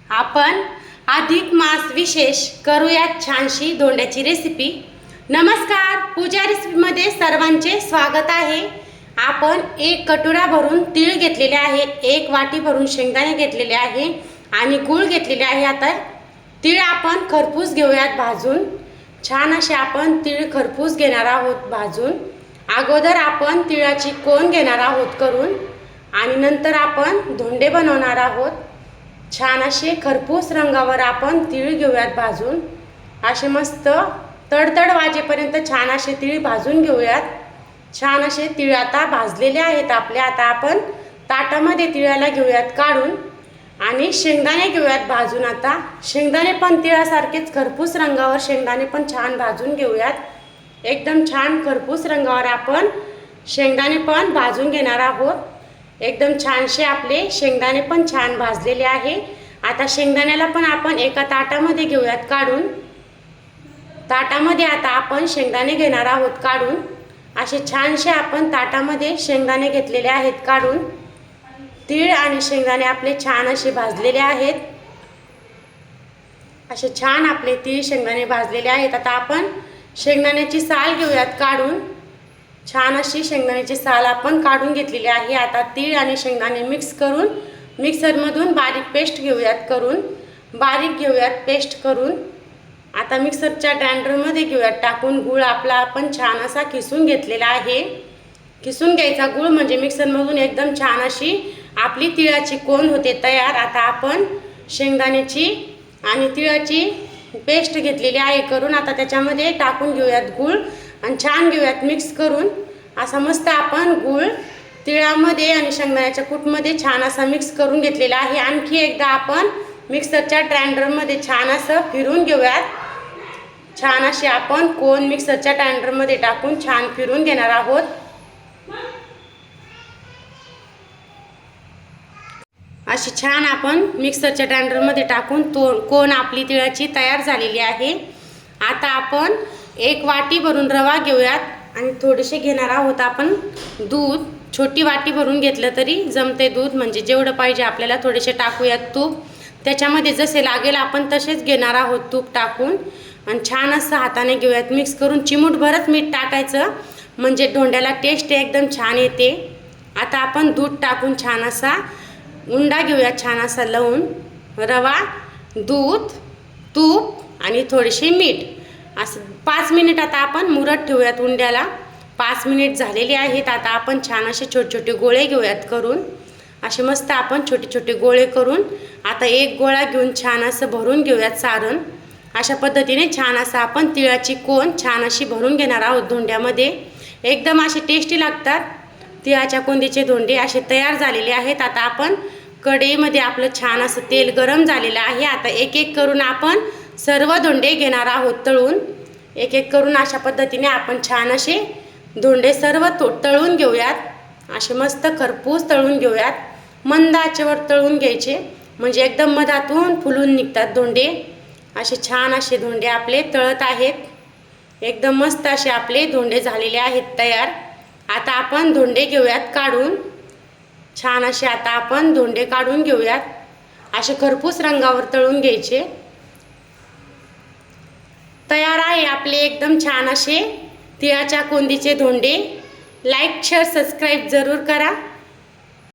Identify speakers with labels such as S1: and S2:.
S1: आपण अधिक मास विशेष करूयात छानशी धोंड्याची रेसिपी। नमस्कार, पूजा रेसिपीमध्ये सर्वांचे स्वागत आहे। आपण एक कटोरा भरून तीळ घेतलेले आहे, एक वाटी भरून शेंगदाणे घेतलेले आहे आणि गूळ घेतलेले आहे। आता तीळ आपण खरपूस घेऊयात भाजून। छान असे आपण तीळ खरपूस घेणार आहोत भाजून। अगोदर आपण तिळाची कोन घेणार आहोत करून आणि नंतर आपण धोंडे बनवणार आहोत। छान असे खरपूस रंगावर आपण तीळ घेऊयात भाजून। असे मस्त तडतड वाजेपर्यंत छान असे तीळ भाजून घेऊयात। छान असे तीळ आता भाजलेले आहेत आपले। आता आपण ताटामध्ये तिळाला घेऊयात काढून आणि शेंगदाणे घेऊयात भाजून। आता शेंगदाणे पण तिळासारखेच खरपूस रंगावर शेंगदाणे पण छान भाजून घेऊयात। एकदम छान खरपूस रंगावर आपण शेंगदाणे पण भाजून घेणार आहोत। एकदम छानसे आपले शेंगदाणे पण छान भाजलेले आहे। आता शेंगदाण्याला पण आपण एका ताटामध्ये घेऊयात काढून। ताटामध्ये आता आपण शेंगदाणे घेणार आहोत काढून। असे छानसे आपण ताटामध्ये शेंगदाणे घेतलेले आहेत काढून। तीळ आणि शेंगदाणे आपले छान असे भाजलेले आहेत। असे छान आपले तीळ शेंगदाणे भाजलेले आहेत। आता आपण शेंगदाण्याची साल घेऊयात काढून। छान अशी शेंगदाण्याची साल आपण काढून घेतलेली आहे। आता तीळ आणि शेंगदाणे मिक्स करून मिक्सरमधून बारीक पेस्ट घेऊयात करून। बारीक घेऊयात पेस्ट करून। आता मिक्सरच्या ग्राइंडरमध्ये घेऊयात टाकून। गूळ आपला आपण छान असा किसून घेतलेला आहे। किसून घ्यायचा गूळ म्हणजे मिक्सरमधून एकदम छान अशी आपली तिळाची कोन होते तयार। आता आपण शेंगदाण्याची आणि तिळाची पेस्ट घेतलेली आहे करून। आता त्याच्यामध्ये टाकून घेऊयात गूळ आणि छान घेऊयात मिक्स करून। असा मस्त आपण गूळ तिळामध्ये आणि शेंगदाण्याच्या कूटमध्ये छान असा मिक्स करून घेतलेला आहे। आणखी एकदा आपण मिक्सरच्या ग्राइंडरमध्ये छान असं फिरून घेऊयात। छान अशी आपण कोन मिक्सरच्या ग्राइंडरमध्ये टाकून छान फिरून घेणार आहोत। अशी छान आपण मिक्सरच्या ग्राइंडरमध्ये टाकून कोन आपली तिळाची तयार झालेली आहे। आता आपण एक वाटी भरून रवा घेऊयात आणि थोडेसे घेणार आहोत आपण दूध। छोटी वाटी भरून घेतलं तरी जमते दूध, म्हणजे जेवढं पाहिजे आपल्याला थोडेसे टाकूयात तूप। त्याच्यामध्ये जसे लागेल आपण तसेच घेणार आहोत तूप टाकून आणि छान असं हाताने घेऊयात मिक्स करून। चिमूटभरच मीठ टाकायचं म्हणजे धोंड्याला टेस्ट एकदम छान येते। आता आपण दूध टाकून छान असा उंडा घेऊयात छान असा लावून। रवा, दूध, तूप आणि थोडेसे मीठ असं 5 मिनिट आता आपण मुरत ठेवूयात उंड्याला। 5 मिनिट झालेले आहेत। आता आपण छान असे छोटे छोटे गोळे घेऊयात करून। असे मस्त आपण छोटे छोटे गोळे करून आता एक गोळा घेऊन छान असं भरून घेऊयात सारण। अशा पद्धतीने छान असं आपण तिळाची कोन छान अशी भरून घेणार आहोत धोंड्यामध्ये। एकदम असे टेस्टी लागतात तिळाच्या कोंदीचे धोंडे। असे तयार झालेले आहेत। आता आपण कढईमध्ये आपलं छान असं तेल गरम झालेलं आहे। आता एक एक करून आपण सर्व धोंडे घेणार आहोत तळून। एक एक करून अशा पद्धतीने आपण छान असे धोंडे सर्व तळून घेऊयात। असे मस्त खरपूस तळून घेऊयात। मंद आचेवर तळून घ्यायचे म्हणजे एकदम मधातून फुलून निघतात धोंडे। असे छान असे धोंडे आपले तळत आहेत। एकदम मस्त असे आपले धोंडे झालेले आहेत तयार। आता आपण धोंडे घेऊयात काढून। छान असे आता आपण धोंडे काढून घेऊयात। असे खरपूस रंगावर तळून घ्यायचे। तयार आहे आपले एकदम छान असे तिळाच्या कोंदीचे धोंडे। लाईक, शेअर, सबस्क्राईब जरूर करा।